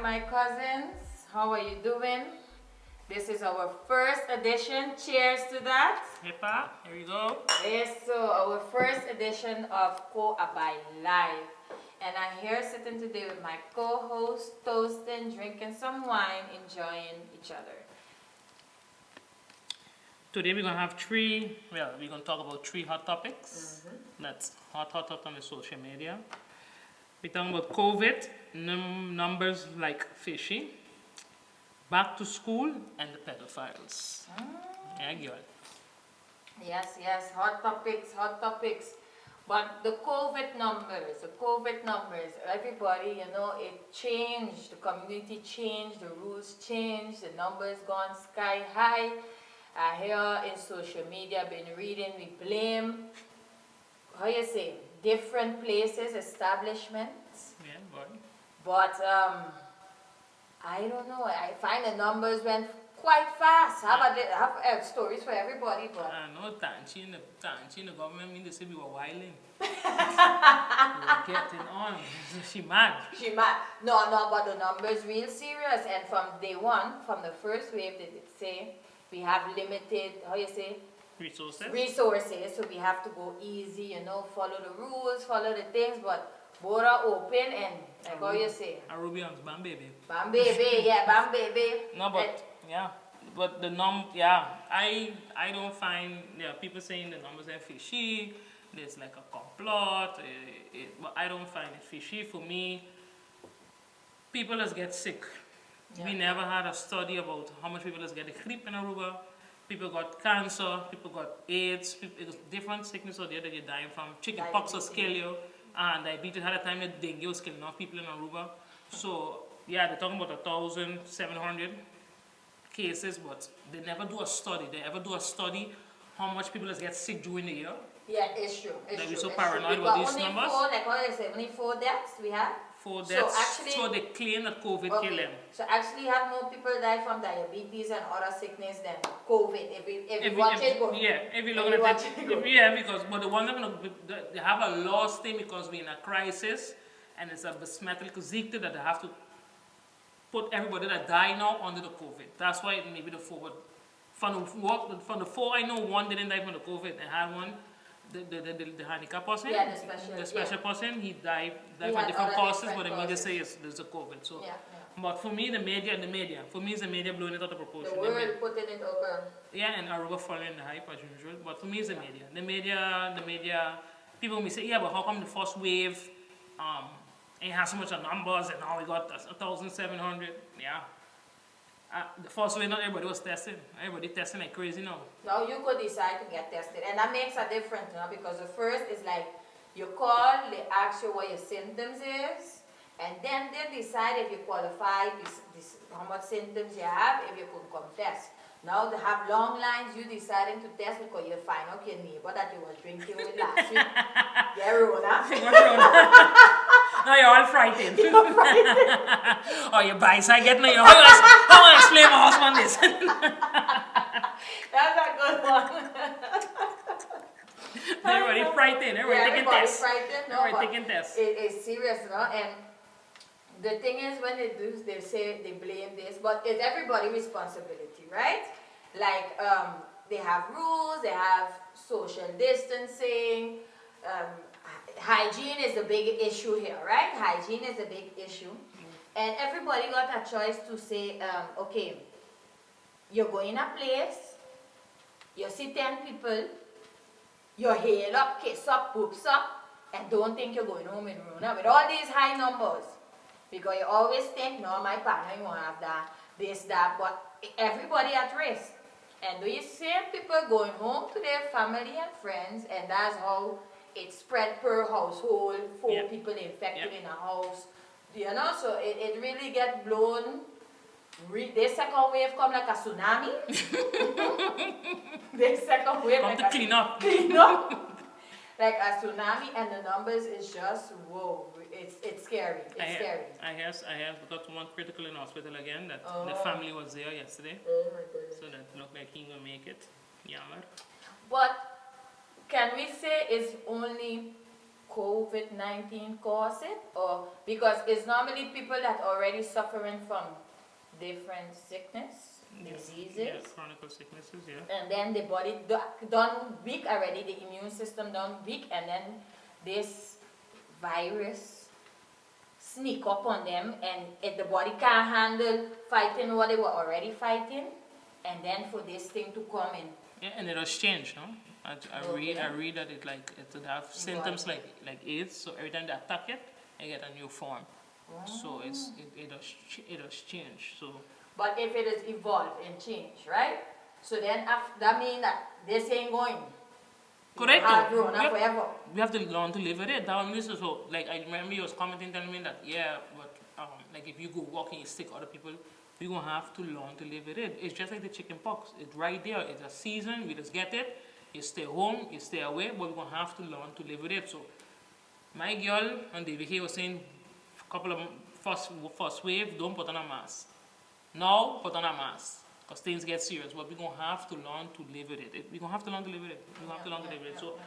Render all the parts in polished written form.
my cousins. How are you doing? This is our first edition. Cheers to that. Hippa, here we go. Yes, so our first edition of Co-Abide Live. And I'm here sitting today with my co-host, toasting, drinking some wine, enjoying each other. Today we're going to have we're going to talk about three hot topics. That's hot on the social media. We're talking about COVID, numbers like fishy, back to school, and the pedophiles. Yeah, girl. Yes, hot topics. But the COVID numbers, everybody, it changed. The community changed, the rules changed, the numbers gone sky high. I hear in social media, been reading, we blame, different places, establishments. Yeah, boy. But I don't know. I find the numbers went quite fast. Have stories for everybody, but I know Tanchi in the government mean they say we were wilding. We were getting on. She mad. No, but the numbers real serious. And from day one, from the first wave, they did say we have limited, resources, so we have to go easy, follow the rules, follow the things, but both are open and, like how you say? Arubians, bam baby. Bam baby. No, but, but I don't find, people saying the numbers are fishy, there's like a complot, but I don't find it fishy. For me, people just get sick. Yeah. We never had a study about how much people just get the grippe in Aruba. People got cancer, people got AIDS, different sickness or the other you're dying from. Chicken pox was killing you, and diabetes had a time that dengue was killing off people in Aruba. So, they're talking about 1,700 cases, but they never do a study. They ever do a study how much people just get sick during the year? Yeah, it's true. We're so paranoid about these numbers. Only 4 deaths we have. 4 deaths. So they claim that COVID killed them. So actually, have more people die from diabetes and other sickness than COVID. If you watch it go. Yeah, if you look at it. Because but the one that they have a loss thing because we're in a crisis, and it's a mathematical zikta that they have to put everybody that die now under the COVID. That's why it may be the 4. But from the 4, I know 1 didn't die from the COVID. They had one. The handicap person, the special person, he died from different causes, but the media says there's a COVID. So, but for me, the media, for me, it's the media blowing it out of proportion. The world putting it over. Yeah, and Aruba following the hype as usual. But for me, it's the media. The media. People may say, but how come the first wave, it has so much of numbers, and now we got 1,700? Yeah. The first way, not everybody was testing. Everybody testing like crazy now. Now you could decide to get tested. And that makes a difference, because the first is like, you call, they ask you what your symptoms is, and then they decide if you qualify, how much symptoms you have, if you could come test. Now they have long lines, you deciding to test because you find out your neighbor that you was drinking with last week. Yeah, Rona. Now you're all frightened. Oh, you buy, so I get now. How I explain my husband this? That's a good one. Everybody frightened. Everybody taking tests. Everybody taking tests. It's serious, And the thing is, when they do, they say they blame this, but it's everybody's responsibility, right? Like, they have rules, they have social distancing, hygiene is a big issue here, right? Hygiene is a big issue. And everybody got a choice to say, okay, you go in a place, you see 10 people, you hail up, kiss up, books up, and don't think you're going home in Rona with all these high numbers. Because you always think, no, my partner, you won't have that, this, that, but everybody at risk. And these same people going home to their family and friends, and that's how it spread per household, 4 people infected in a house, so it really get blown. This second wave come like a tsunami. This second wave come to clean up. Like a tsunami, and the numbers is just, whoa, it's scary. Scary. I have got one critical in hospital again, that the family was there yesterday. Oh my goodness. So that looked like he gonna make it. Yeah, man. But can we say it's only COVID-19 cause it, or because it's normally people that already suffering from different sickness, diseases, Yeah, chronic sicknesses, yeah. and then the body done weak already, the immune system done weak, and then this virus sneak up on them, and if the body can't handle fighting what they were already fighting, and then for this thing to come in. Yeah, and it has changed, no? I read that it have symptoms like AIDS, so every time they attack it, they get a new form. Wow. So it has changed. So. But if it is evolved and changed, right? So then that means that this ain't going. Correct. Forever. We have to learn to live with it. That one so like I remember you was commenting telling me that but like if you go walking, you sick other people, we're gonna have to learn to live with it. It's just like the chicken pox. It's right there. It's a season. We just get it. You stay home. You stay away. But we're gonna have to learn to live with it. So my girl on the vacation was saying, a couple of first wave, don't put on a mask. Now put on a mask. Because things get serious, but we're going to have to learn to live with it. We're going to have to learn to live with it. We're going to have to learn to live with it. So,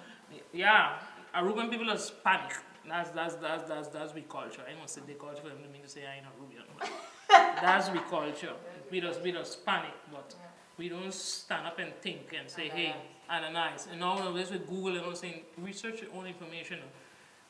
yeah, Aruban people are panic. That's we culture. I ain't going to say the culture for them to mean to say I ain't Aruban. But that's we culture. We just panic, but we don't stand up and think and say, hey, analyze. And now with Google and all saying, research your own information.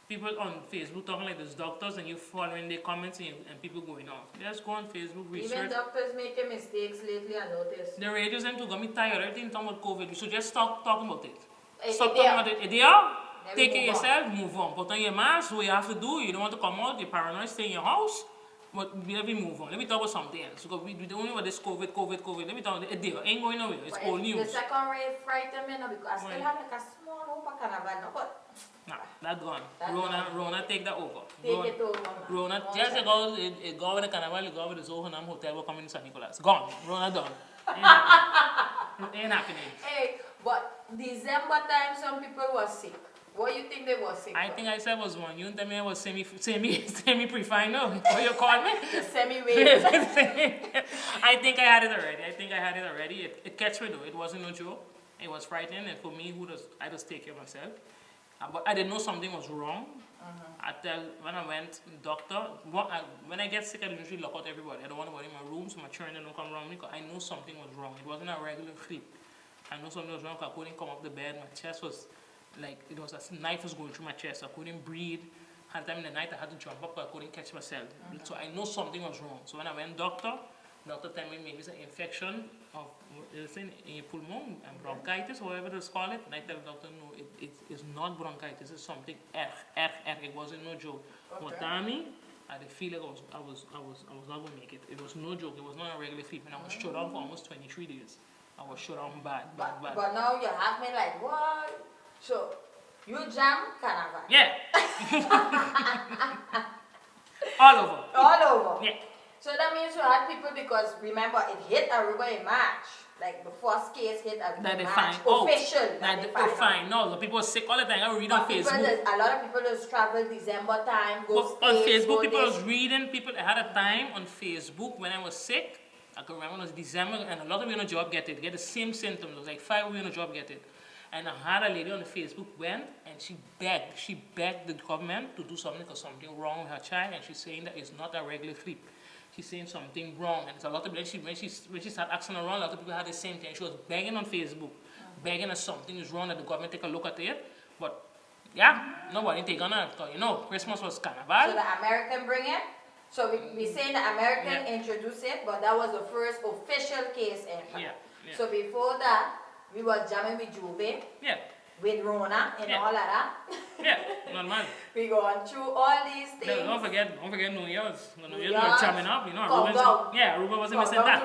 People on Facebook talking like there's doctors and you following their comments and people going off. Just go on Facebook, research. Even doctors making mistakes lately, I noticed. The radios and to got me tired. Everything talking about COVID. We should just stop talking about it. Stop talking about it. They are. Take it yourself, move on. Put on your mask, what you have to do. You don't want to come out, you're paranoid, stay in your house. But let me move on. Let me talk about something else. Because we don't know about this COVID. Let me talk about it. It ain't going nowhere. It's old news. The second wave frightened me now because I still have like a small hope of carnival now, but nah, that's gone. Rona take that over. Take it over. Rona, just go with the carnival, you go with the Zohanam Hotel, we're coming to San Nicolas. Gone. Rona done. Ain't happening. Hey, but December time, some people were sick. What do you think they were sick? I think I said was one. You tell me I was semi-pre-final. What you call me? The semi-wave. I think I had it already. It catch me though. It wasn't no joke. It was frightening, and for me, I just take care of myself. But I didn't know something was wrong. When I went to the doctor, when I get sick, I usually lock out everybody. I don't want to go in my room so my children don't come around me because I know something was wrong. It wasn't a regular sleep. I know something was wrong because I couldn't come off the bed. My chest was like, it was a knife was going through my chest. I couldn't breathe. Had time in the night I had to jump up but I couldn't catch myself. So I know something was wrong. So when I went doctor told me maybe it's an infection of in your pulmon and bronchitis or whatever it's called it. And I tell the doctor, no, it is not bronchitis, it's something it wasn't no joke. But Tammy, I did feel like I was not gonna make it. It was no joke, it was not a regular fever, and I was shut down for almost 23 days. I was shut down bad. But now you have me like, what? So you jam carnival? Yeah. All over. Yeah. So that means you had people because remember it hit Aruba in March. Like the first case hit Aruba in March. Official. No, the people are sick all the time. I read on Facebook. A lot of people just travel December time, go on Facebook, people was reading. People had a time on Facebook when I was sick. I can remember it was December, and a lot of you on the job get the same symptoms. It was like 5 of you on the job get it. And I had a lady on the Facebook went and she begged the government to do something because something wrong with her child, and she's saying that it's not a regular sleep. She's saying something wrong, and it's a lot of people. When she started asking around, a lot of people had the same thing. She was begging on Facebook, begging that something is wrong, that the government take a look at it. But yeah, nobody take on it. Christmas was carnival. So the American bring it. So we saying the American introduced it, but that was the first official case ever. Yeah. So before that, we were jamming with Juve. Yeah. With Rona and all of that. Yeah, normal. We going through all these things. Don't forget New Year's. New Year's was jamming up, Aruba wasn't missing that.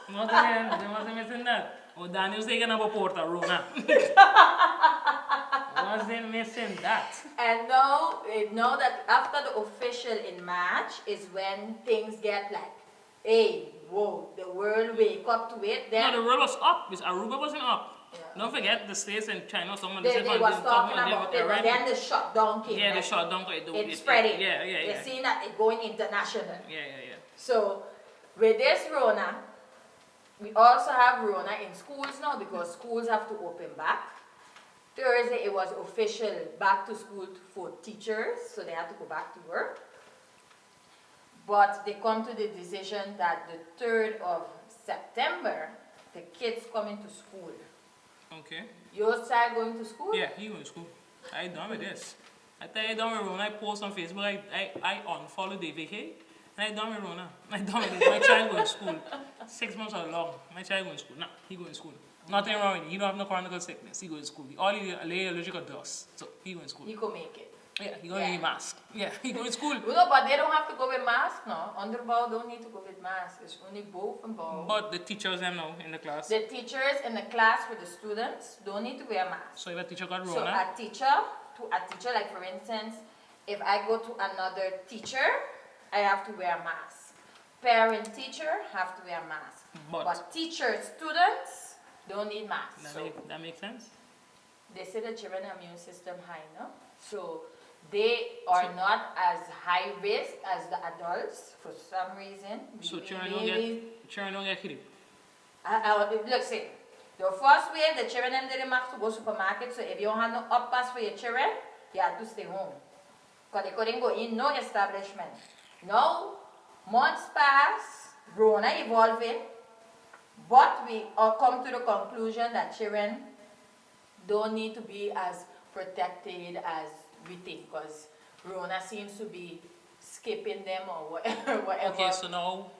No, they wasn't missing that. Oh, Daniel's taking up a porta, Rona. Wasn't missing that. And now that after the official in March is when things get like, hey, whoa, the world wake up to it. Then no, the world was up. Aruba wasn't up. Yeah. Don't forget the States and China. They was talking about it, but then the shutdown came. Yeah, the shutdown. It's spreading. Yeah. They're seeing that it's going international. Yeah. So with this Rona, we also have Rona in schools now because schools have to open back. Thursday, it was official back to school for teachers, so they had to go back to work. But they come to the decision that the 3rd of September, the kids coming to school. Okay. Your child going to school? Yeah, he going to school. I done with this. I tell you, done with Rona. I post on Facebook. I unfollow the VK. And I done with Rona. I done with this. My child going to school. 6 months or long. My child going to school. Nah, he going to school. Nothing wrong with it. He don't have no chronic sickness. He going to school. All he allergic to dust. So he going to school. He could make it. Yeah, he going to need mask. Yeah, he going to school. No, but they don't have to go with mask, no. Underbow don't need to go with mask. It's only both and bow. But the teachers them know in the class. The teachers in the class with the students don't need to wear mask. So if a teacher got Rona. So a teacher, like for instance, if I go to another teacher, I have to wear a mask. Parent teacher have to wear a mask. But teacher students don't need masks. That makes sense. They say the children immune system high, no? So they are not as high risk as the adults for some reason. So children don't get grippe. Look, see, the first wave, the children them didn't have to go supermarket. So if you don't have no up pass for your children, you have to stay home. Because they couldn't go in no establishment. Now, months pass, Rona evolving, but we come to the conclusion that children don't need to be as protected as we think, because Rona seems to be skipping them or whatever. Okay, so now,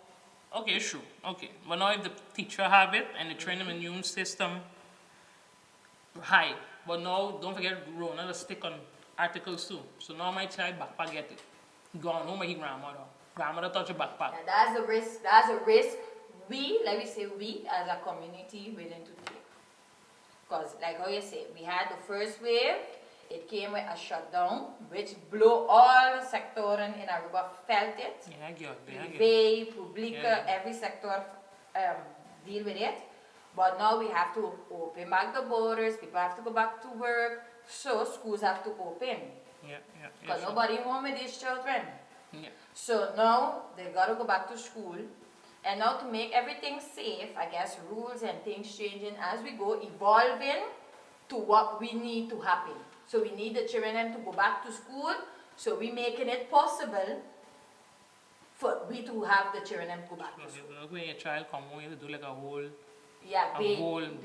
okay, sure, okay. But now if the teacher have it and they train them immune system high, but now don't forget Rona to stick on articles too. So now my child backpack get it. Gone home with his grandmother. Grandmother touch a backpack. Yeah, that's a risk. That's a risk we as a community willing to take. Because like how you say, we had the first wave, it came with a shutdown, which blew all sectors in Aruba felt it. Privé, Publica, every sector deal with it. But now we have to open back the borders, people have to go back to work, so schools have to open. Because nobody home with these children. So now they got to go back to school. And now to make everything safe, I guess rules and things changing as we go, evolving to what we need to happen. So we need the children to go back to school, so we making it possible for we to have the children go back to school. When your child come home, you have to do like a whole,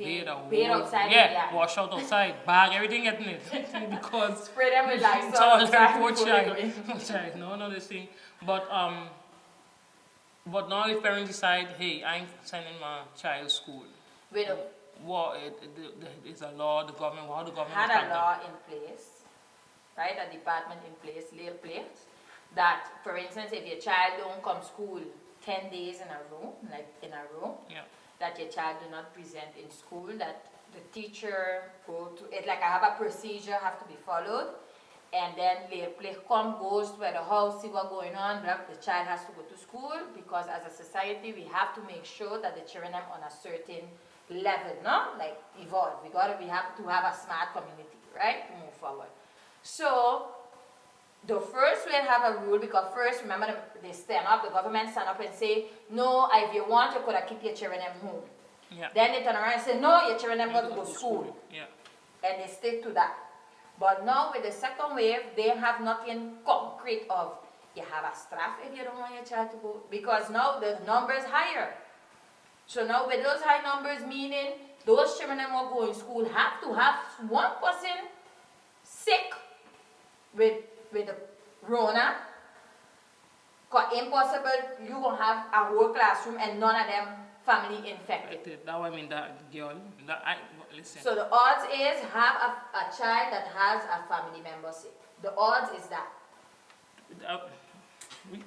bathe outside. Yeah, wash out outside, bag, everything getting it. Because spray them with Lysol. It's all very poor child. No, this thing. But now if parents decide, hey, I'm sending my child to school. It's a law, the government, how the government had a law in place, right? A department in place, that, for instance, if your child don't come school 10 days in a row, that your child do not present in school, that the teacher go to it, like I have a procedure have to be followed, and then goes to the house, see what's going on, the child has to go to school, because as a society we have to make sure that the children are on a certain level, no? Like evolve. We have to have a smart community, right? To move forward. So the first we have a rule, because first remember they stand up, the government stand up and say, no, if you want you could keep your children at home. Then they turn around and say, no, your children got to go to school. And they stick to that. But now with the second wave, they have nothing concrete of you have a strap if you don't want your child to go, because now the number is higher. So now with those high numbers, meaning those children that will go in school have to have one person sick with the Rona. Because impossible, you will have a whole classroom and none of them family infected. That I mean that girl. Listen. So the odds is have a child that has a family member sick. The odds is that.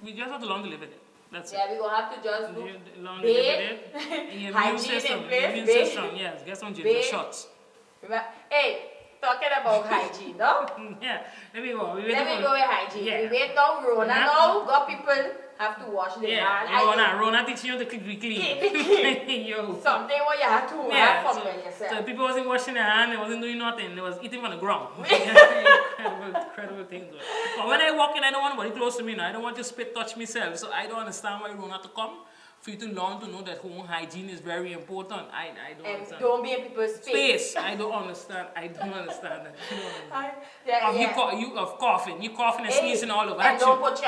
We just have to learn to live with it. That's we will have to just do immune system, yes. Get some ginger shots. Hey, talking about hygiene, no? Let me go with hygiene. Yeah. We wait down Rona now. Got people have to wash their hands. Rona teaching you to be clean. Yo. Something what you have to have fun with yourself. So people wasn't washing their hands, they wasn't doing nothing, they was eating from the ground. Incredible things. But when I walk in, I don't want anybody close to me now. I don't want to spit touch myself. So I don't understand why you don't have to come for you to learn to know that home hygiene is very important. I don't And understand. don't be in people's space. I don't understand. I don't understand that. You of coughing. You coughing and sneezing all over. And don't put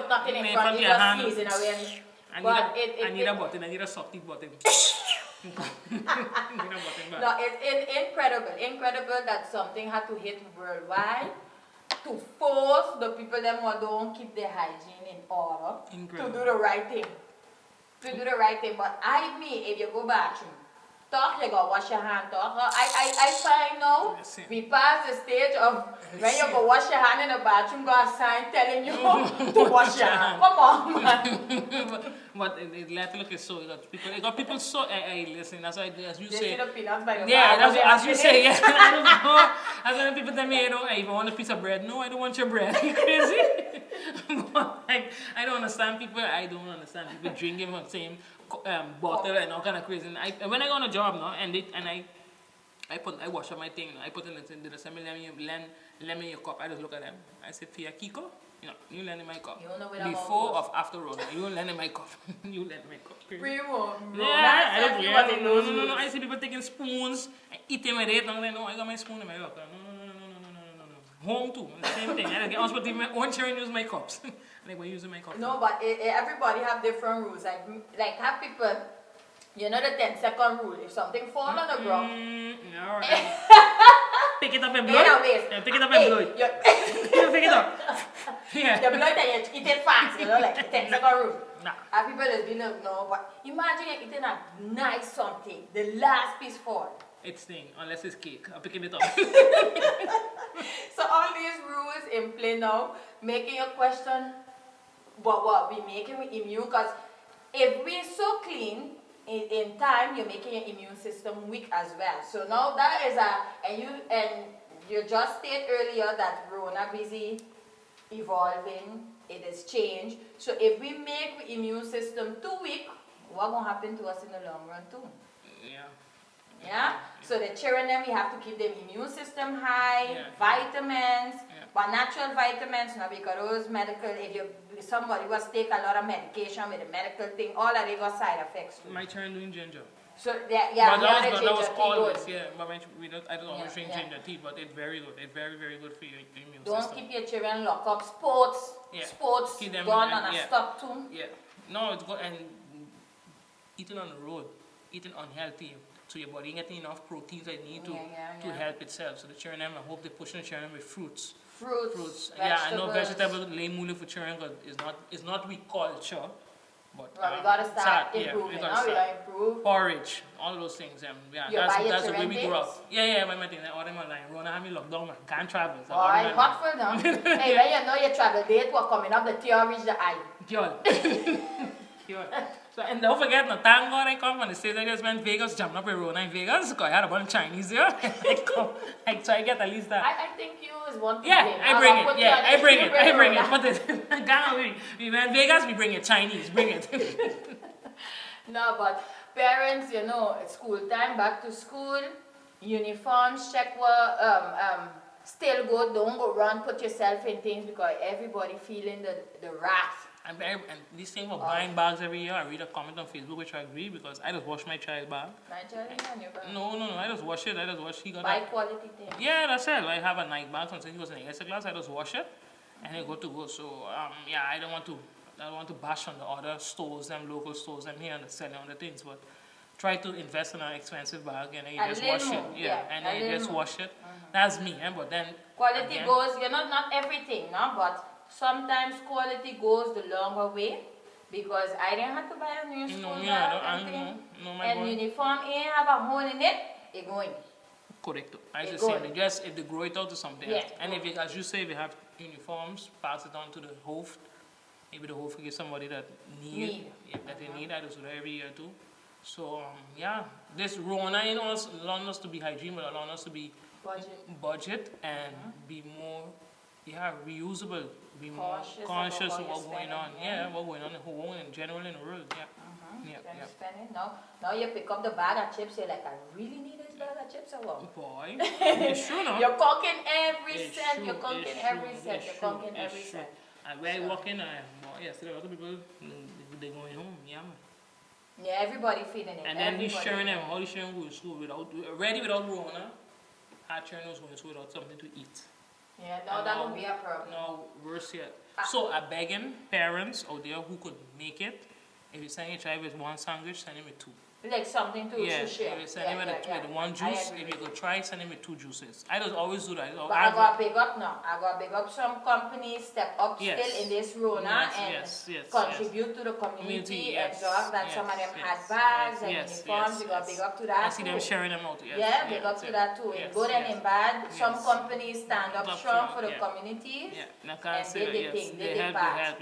nothing in front of you, just sneezing away. I need a button. I need a soft button. No, it's incredible that something had to hit worldwide to force the people that don't keep their hygiene in order to do the right thing. But if you go bathroom, you go wash your hand, I find now, we pass the stage of when you go wash your hand in the bathroom, got a sign telling you to wash your hand. Come on, man. But the look is so, it got people so, listen, that's why, as you say. The peanuts by the that's what, as you say, yeah, I don't know. That's when people tell me, if I want a piece of bread, no, I don't want your bread. Are you crazy? But, I don't understand people drinking from the same bottle and all kind of crazy. And when I go on a job now, I wash up my thing, I put in the same lemon in your cup, I just look at them. I say, Fia Kiko, you lend in my cup. Before or after Rona, you lend in my cup. You lend in my cup. Yeah, I don't care. No. I see people taking spoons and eating with it. And no, I got my spoon in my locker. No. Home too, the same thing. I was supposed to my own chair and use my cups. Like we're using my cups. No, but everybody have different rules. Like have people, the 10-second rule. If something falls on the ground, pick it up and blow it. Pick it up and blow it. Pick it up. Yeah. You blow it and you eat it fast, like 10-second rule. Nah. Have people just been no, but imagine you're eating a nice something, the last piece fall. It's thing, unless it's cake. I'm picking it up. So all these rules in play now, making you question what we making with immune, because if we're so clean, in time you're making your immune system weak as well. So now that is and you just stated earlier that Rona busy evolving, it has changed. So if we make the immune system too weak, what gonna happen to us in the long run too? Yeah. So the children then we have to keep their immune system high, vitamins, but natural vitamins, because those medical, if somebody was take a lot of medication with a medical thing, all that they got side effects too. My children doing ginger. So but that was always, but I don't always drink ginger tea, but it's very good. It's very, very good for your immune system. Don't keep your children locked up. Sports, keep them gone and stop too. Yeah. No, it's good. And eating on the road, eating unhealthy. So your body getting enough proteins that you need to help itself. So the children, I hope they're pushing the children with fruits. Vegetables. Yeah, I know vegetables, lame mule for children, because it's not we culture. But we gotta start improving. We gotta improve. Porridge, all those things. That's the way we grew up. Yeah, my thing. I order online. Rona have me locked down, man. Can't travel. So hot for now. Hey, when you know your travel date, what coming up, the tear reach the eye. So, and don't forget, thank God I come from the States. I just went Vegas, jumped up with Rona in Vegas, because I had a bunch of Chinese here. I try to get at least that. I think you is one thing. I bring it. Put it. We went Vegas, we bring it. Chinese, bring it. No, but parents, it's school time, back to school, uniforms, check what, still good, don't go run, put yourself in things, because everybody feeling the wrath. And this thing of buying bags every year, I read a comment on Facebook which I agree, because I just wash my child bag. My child is on your bag? No, I just wash it. He got buy quality things. Yeah, that's it. I have a Nike bag since he was in the class. I just wash it and he go. So I don't want to bash on the other stores, them local stores, them here and selling on the things, but try to invest in an expensive bag and then you just wash it. And then you just wash it. That's me, but then quality goes, not everything, but sometimes quality goes the longer way, because I didn't have to buy a new school bag and uniform ain't have a hole in it going. Correct. I just say just if they grow it out to something else. And if as you say, we have uniforms, pass it on to the host. Maybe the host give somebody that need. I just do that every year too. So this Rona allowing us to be hygiene, but allowing us to be budget and be more reusable. Be more conscious of what's going on. What's going on in home and in general in the world. Now you pick up the bag of chips, you're like, I really need this bag of chips or what? Boy, it's true now. You're conking every cent. You're conking every cent. And when I walk in, yesterday a lot of people, they're going home. Yeah, man. Yeah, everybody feeling it. And then we sharing them, all the children go to school without, ready without Rona. Our children was going to school without something to eat. Yeah, no, that would be a problem. No, worse yet. So I'm begging parents out there who could make it, if you send your child with one sandwich, send him with two. Like something to share. If you send him with one juice, if you could try, send him with two juices. I don't always do that. But I got big up now. I got big up some companies step up still in this Rona and contribute to the community. Absorb that some of them had bags and uniforms. We got big up to that. I see them sharing them out. Yeah, big up to that too. In good and in bad, some companies stand up strong for the communities. And they did things. They did part.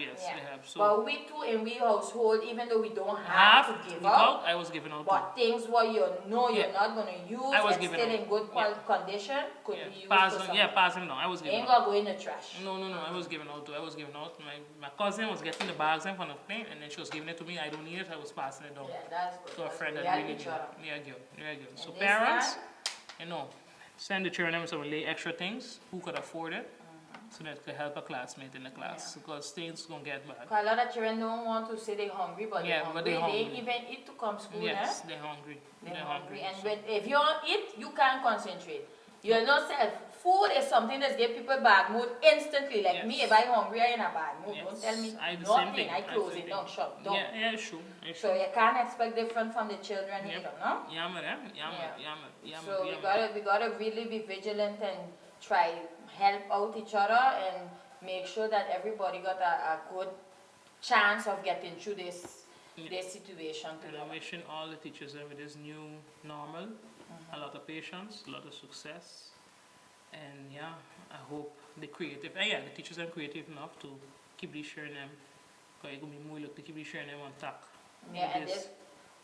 But we too in we household, even though we don't have to give out, I was giving out. But things what you know you're not going to use and still in good condition could be used for something. Pass them down. I was giving out. Ain't going to go in the trash. No. I was giving out too. My cousin was getting the bags in from the plane and then she was giving it to me. I don't need it. I was passing it down. Yeah, that's good. To a friend that really needed it. Yeah, good. So parents, send the children some extra things. Who could afford it? So that could help a classmate in the class because things gonna get bad. A lot of children don't want to say they're hungry, but they're hungry. They even eat to come to school. Yes, they're hungry. They're hungry. And if you don't eat, you can't concentrate. You know, food is something that gives people bad mood instantly. Like me, if I'm hungry, I'm in a bad mood. Don't tell me nothing. I close it down, shut down. Yeah, sure. So you can't expect different from the children either, no? So we gotta really be vigilant and try help out each other and make sure that everybody got a good chance of getting through this situation. And I'm wishing all the teachers with this new normal a lot of patience, a lot of success, and I hope the teachers are creative enough to keep sharing them, because it's going to be more look to keep sharing them on track. Yeah, and this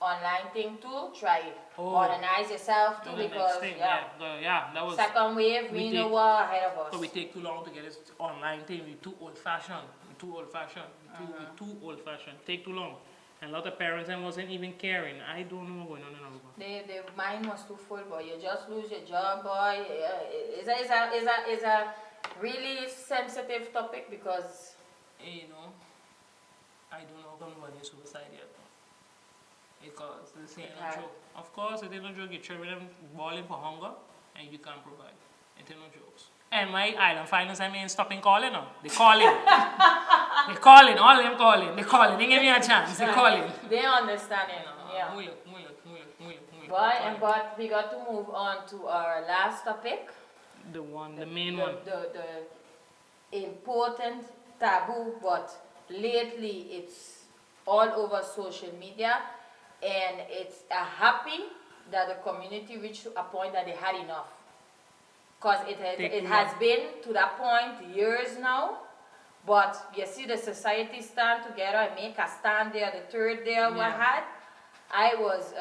online thing too, try it. Organize yourself too, because that was second wave, we know what ahead of us. So we take too long to get this online thing. We're too old-fashioned. Take too long. And a lot of parents wasn't even caring. I don't know what's going on in Aruba. The mind was too full, boy. You just lose your job, boy. It's a really sensitive topic because I don't know if nobody is suicide yet. Because this ain't no joke. Of course, it ain't no joke. Your children balling for hunger and you can't provide. It ain't no jokes. And my island finance, stopping calling now. They calling. They calling. All of them calling. They calling. They give me a chance. They calling. They understand it. Yeah. But we got to move on to our last topic. The main one. The important taboo, but lately it's all over social media. And it's happy that the community reached a point that they had enough. Because it has been to that point years now. But you see the society stand together and make a stand there. The third day we had, I was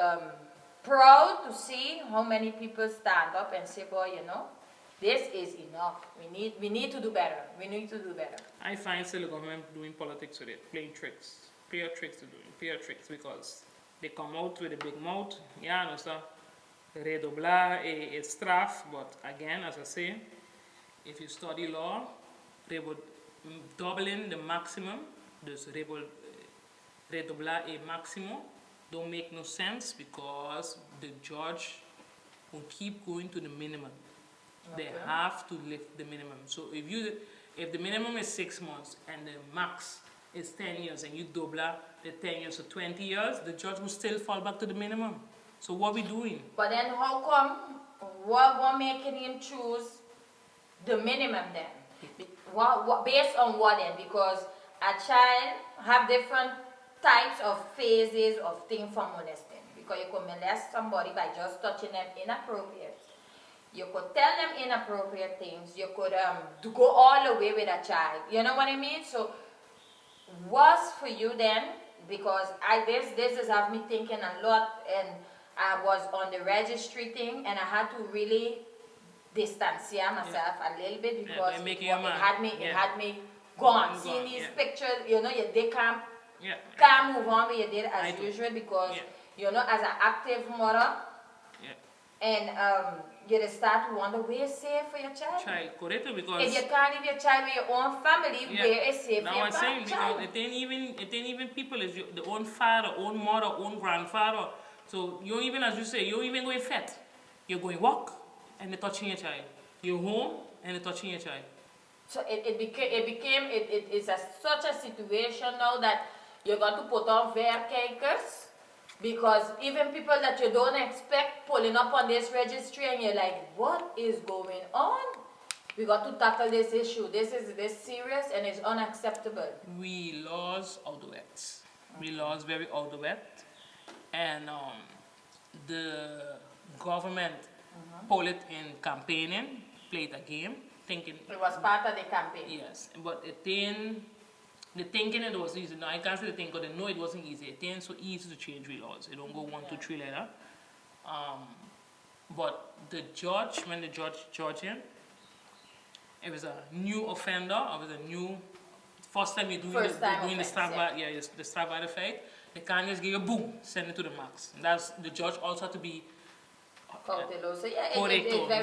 proud to see how many people stand up and say, boy, this is enough. We need to do better. We need to do better. I find still the government doing politics with it, playing tricks. Pure tricks because they come out with a big mouth, redoblar a straf, but again, as I say, if you study law, they would double in the maximum, dus redoblar a maximum, don't make no sense because the judge will keep going to the minimum. They have to lift the minimum. So if the minimum is 6 months and the max is 10 years and you double the 10 years to 20 years, the judge will still fall back to the minimum. So what are we doing? But then how come, what making him choose the minimum then? Based on what then? Because a child have different types of phases of things for molesting. Because you could molest somebody by just touching them inappropriate. You could tell them inappropriate things. You could go all the way with a child. You know what I mean? So what's for you then? Because this has had me thinking a lot, and I was on the registry thing and I had to really distance myself a little bit because it had me gone. Seeing these pictures, they can't move on with your day as usual because, as an active mother, And you just start to wonder where is safe for your child. Correct, because if you can't leave your child with your own family, where is safe for your I'm saying child? because it ain't even people, it's the own father, own mother, own grandfather. So you don't even, as you say, you don't even going fet. You're going walk and they're touching your child. You're home and they're touching your child. So it's such a situation now that you got to put on caretakers, because even people that you don't expect pulling up on this registry and you're like, what is going on? We got to tackle this issue. This is serious and it's unacceptable. We laws out the wet. We laws very out the wet. And the government pull it in campaigning, played a game, thinking it was part of the campaign. Yes, but the thinking it was easy. No, I can't say the thinking, because they know it wasn't easy. It ain't so easy to change the laws. It don't go 1, 2, 3 later. But the judge, when the judge him, it was a new offender. It was a new first time you're doing the strike by the fight. They can't just give you boom, send it to the max. And that's the judge also have to be. So you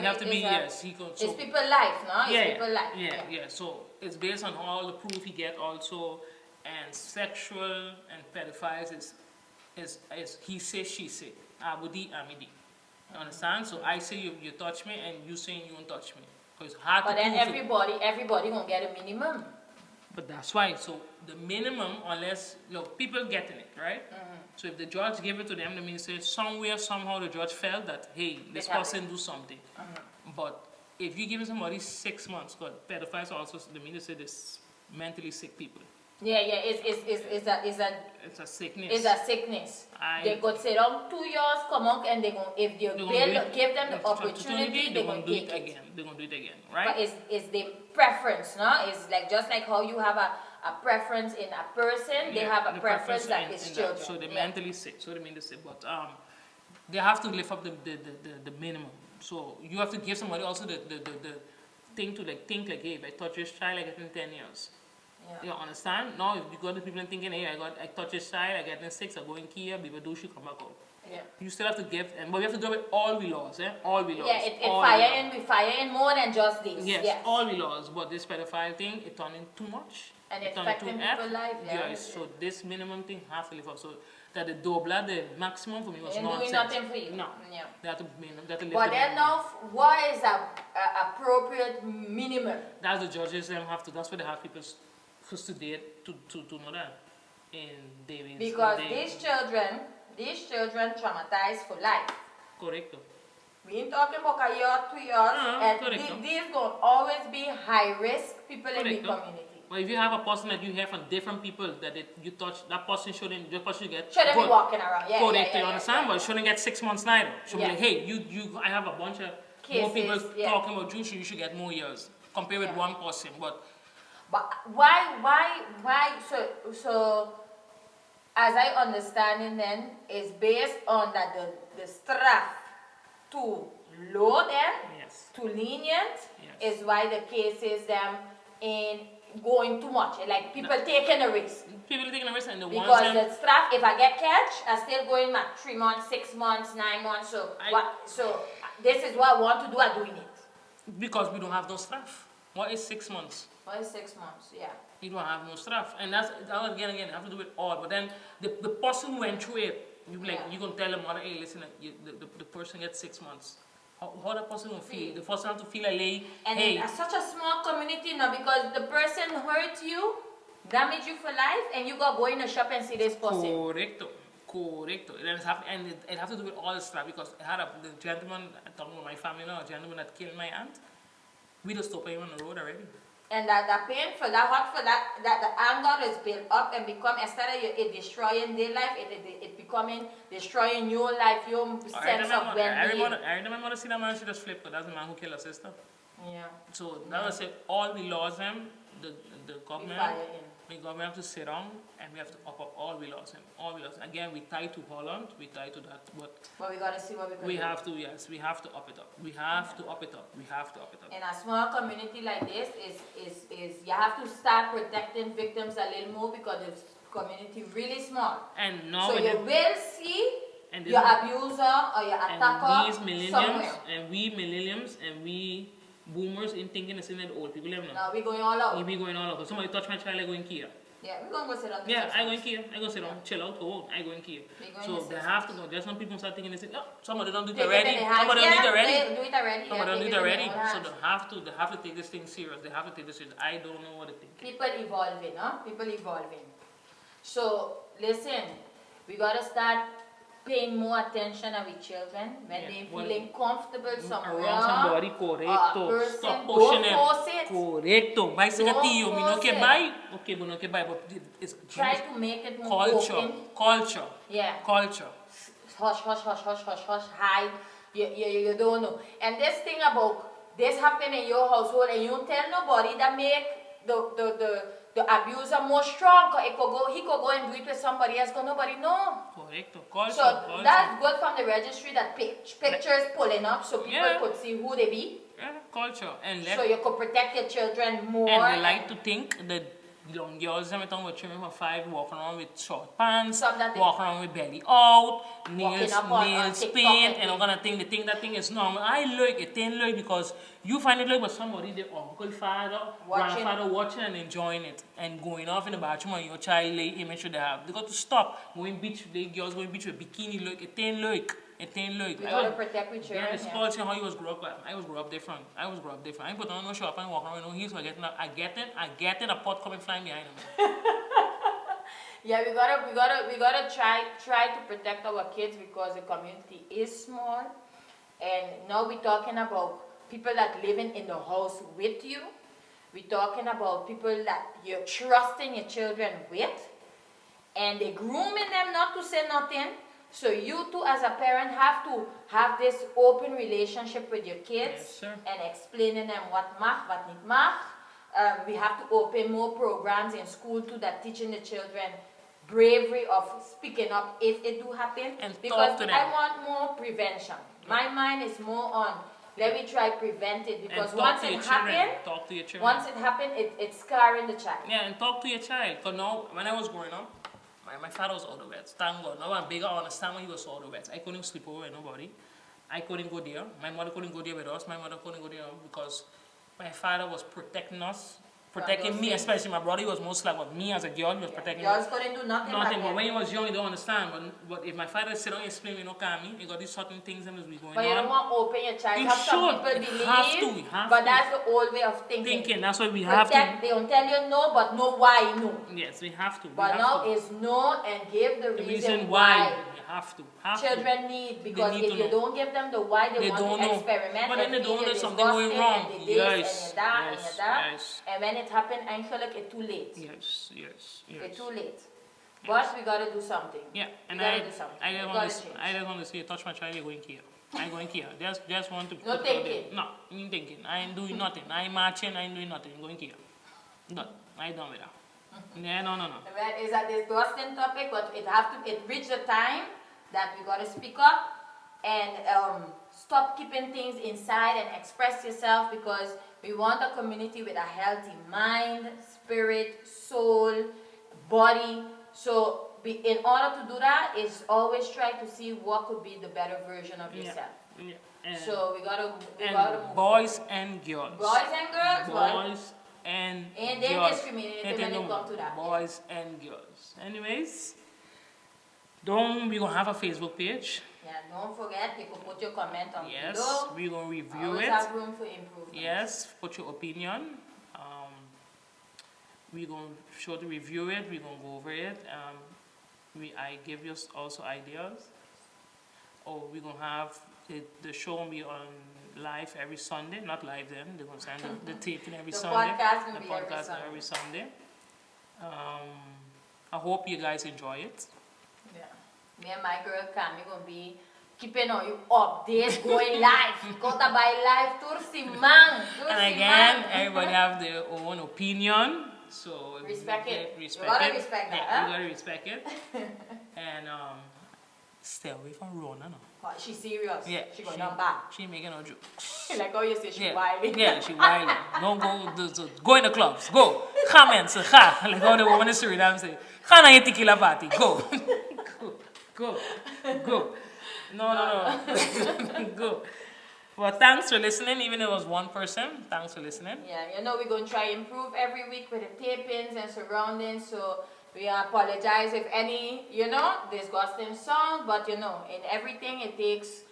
have to be it's people's life, no? It's people's life. Yeah. So it's based on all the proof he get also, and sexual and pedophiles is he say, she say, abudi amidi. You understand? So I say you touch me, and you saying you won't touch me. Because it's hard but to then prove everybody gonna get a minimum. But that's why. So the minimum, unless people getting it, right? So if the judge gave it to them, the minister somewhere, somehow the judge felt that, hey, this person do something. But if you give somebody 6 months, because pedophiles also, the minister said, this mentally sick people. It's a sickness. It's a sickness. They could sit down 2 years, come out, and if you give them the opportunity, they're going to do it again. They're going to do it again, right? But it's the preference, no? It's like just like how you have a preference in a person, they have a preference that is children. So they're mentally sick. So they mean to say, but they have to lift up the minimum. So you have to give somebody also the thing to think like, hey, if I touch this child, I get in 10 years. You understand? Now, if you got the people thinking, hey, I touch this child, I get in 6, I go in Kia, baby do she come back out. You still have to give, but we have to do it all we laws, all we laws. Yeah, we fire in more than just this. Yes, all we laws, but this pedophile thing, it turned in too much. And it's affecting people's life, so this minimum thing have to live up. So that the dobla, the maximum for me was nonsense. Doing nothing for you. No. Yeah. They have to live but then now, what is a appropriate minimum? That's the judges them have to, that's what they have people study to know that. Because these children traumatized for life. Correct. We ain't talking about a year, 2 years, and these going to always be high-risk people in the community. But if you have a person that you hear from different people that you touch, that person shouldn't get. Shouldn't be walking around. You understand? But shouldn't get 6 months neither. Should be like, hey, I have a bunch of cases, more people talking about you, so you should get more years compared with one person. But why? So as I understand it, then it's based on that the strap too low, then too lenient is why the cases them in going too much. Like people taking a risk. People taking a risk, and because the strap, if I get catch, I still going back 3 months, 6 months, 9 months. So this is what I want to do. I'm doing it because we don't have no straf. What is 6 months? What is 6 months? Yeah. You don't have no straf, and that's again. You have to do it all. But then the person who went through it, you gonna tell them, hey, listen, the person gets 6 months. How the person will feel? The person have to feel like, and hey. It's such a small community now, because the person hurt you, damage you for life, and you go in the shop and see this person. Correcto. And it have to do with all the stuff, because I had the gentleman, I'm talking about my family now, a gentleman that killed my aunt. We just stopped him on the road already. And that painful, that hurtful, that the anger is built up and become, instead of it destroying their life, it becoming destroying your life, your sense of well-being. I remember my mother see that man, she just flipped, because that's the man who killed her sister. Yeah. So that was it. All we lost him, the government. We have to sit down and we have to up all we lost him. All we lost. Again, we tied to Holland, we tied to that, but we gotta see what we can do. We have to up it up. We have to up it up. In a small community like this, is you have to start protecting victims a little more, because the community really small. And now so you will see And your abuser or your attacker somewhere. And we millennials and we boomers in thinking the same as old people. No, we going all out. We going all out. If somebody touch my child, I go in here. Yeah, we're gonna go sit down. Yeah, I go in here. I go sit down, chill out, go out. I go in here. So they have to go. There's some people start thinking, oh, somebody don't do it already. Somebody don't do it already. Do it already. Somebody don't do it already. So they have to take this thing serious. They have to take this serious. I don't know what to think. People evolving, huh? People evolving. So listen, we gotta start paying more attention to our children when they're feeling comfortable somewhere. Around somebody, correcto. Stop pushing them. Correcto. Buy cigatillo, me no can buy. Okay, but no can buy, but it's try to make it more open. Culture. Yeah. Culture. Hush, hush, hush, hush, hush, hush, hide. You don't know. And this thing about this happen in your household and you don't tell nobody that make the abuser more strong, he could go and do it with somebody else because nobody know. Correcto. Culture. So culture. that's good from the registry that pictures pulling up so people could see who they be. Yeah, culture. And so you could protect your children more. And they like to think that young girls every time with children for 5 walking around with short pants, walking around with belly out, nails paint, and all kind of thing. They think that thing is normal. I look, it ain't look because you find it like with somebody, their uncle, father, grandfather watching and enjoying it and going off in the bathroom and your child lay image should they have. They got to stop going beach. The girls going beach with bikini look. It ain't look. It ain't look. We gotta protect with children. Yeah, it's culture how you was grew up. I was grew up different. I ain't put on no shop and walk around with no heels. I get it. A pot coming flying behind him. Yeah, we gotta try to protect our kids because the community is small, and now we're talking about people that living in the house with you. We're talking about people that you're trusting your children with, and they're grooming them not to say nothing. So you too, as a parent, have to have this open relationship with your kids and explaining them what mag, what niet mag. We have to open more programs in school too that teaching the children bravery of speaking up if it do happen. And because I want more prevention. My mind is more on let me try prevent it because once it happens, it's scarring the child. Yeah, and talk to your child. Because now, when I was growing up, my father was older wet. Thank God. Now I'm bigger. I understand when he was older wet. I couldn't sleep over with nobody. I couldn't go there. My mother couldn't go there with us. My mother couldn't go there because my father was protecting us. Protecting me, especially my brother. He was most like me as a girl. He was protecting me. Girls couldn't do nothing. But when he was young, you don't understand. But if my father sit down and explain, you know, me, you got these certain things that must be going on. But you don't want to open your child. You have should. Some people believe, we have but to. that's the old way of thinking. That's why we have to. They don't tell you no, but know why no. Yes, we have to. But now is no and give the reason why. We have to. Children need, because if you don't give them the why, they want to experiment. But then they don't know something going wrong. Yes. And when it happens, I feel like it's too late. Yes. It's too late. But we gotta do something. Yeah, and I don't want to say touch my child, you're going here. I'm going here. Just want to no thinking. No, I'm thinking. I ain't doing nothing. I ain't marching, I ain't doing nothing. I'm going here. No, I don't with that. Yeah, no. Well, it's a disgusting topic, but it reached the time that we gotta speak up and stop keeping things inside and express yourself, because we want a community with a healthy mind, spirit, soul, body. So in order to do that, is always try to see what could be the better version of yourself. Yeah. So we gotta move boys and girls. Boys and girls. Boys and they girls. Discriminate when it comes to that. Boys and girls. Anyways, we're gonna have a Facebook page. Yeah, don't forget, you can put your comment on below. Yes, we're gonna review always it. Have room for improvement. Yes, put your opinion. We're going to show to review it. We're going to go over it. I give you also ideas. We're going to have the show will be on live every Sunday. Not live then. They're going to send the taping every Sunday. The podcast every Sunday. I hope you guys enjoy it. Yeah. Me and my girl Cammy going to be keeping on you updates, going live. Go to buy live Tursi man. And again, everybody have their own opinion. So respect it. You gotta respect that. You gotta respect it. And stay away from Rona. No. She's serious. Yeah. She going on back. She making no joke. Like how you say she wilding. Yeah, she wilding. Don't go in the clubs. Go. Come in, say ha. Like how the woman in Suriname say, "Khana ye tequila party." Go. Go. Go. Go. No. Go. Well, thanks for listening, even if it was one person. Thanks for listening. Yeah, we're going to try improve every week with the tapings and surroundings, so we apologize if any, disgusting sound, but in everything it takes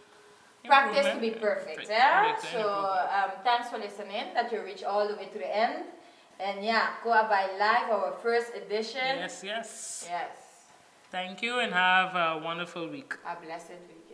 practice to be perfect, yeah? So, thanks for listening, that you reach all the way to the end. And yeah, Koa by Live, our first edition. Yes. Yes. Thank you and have a wonderful week. A blessed week.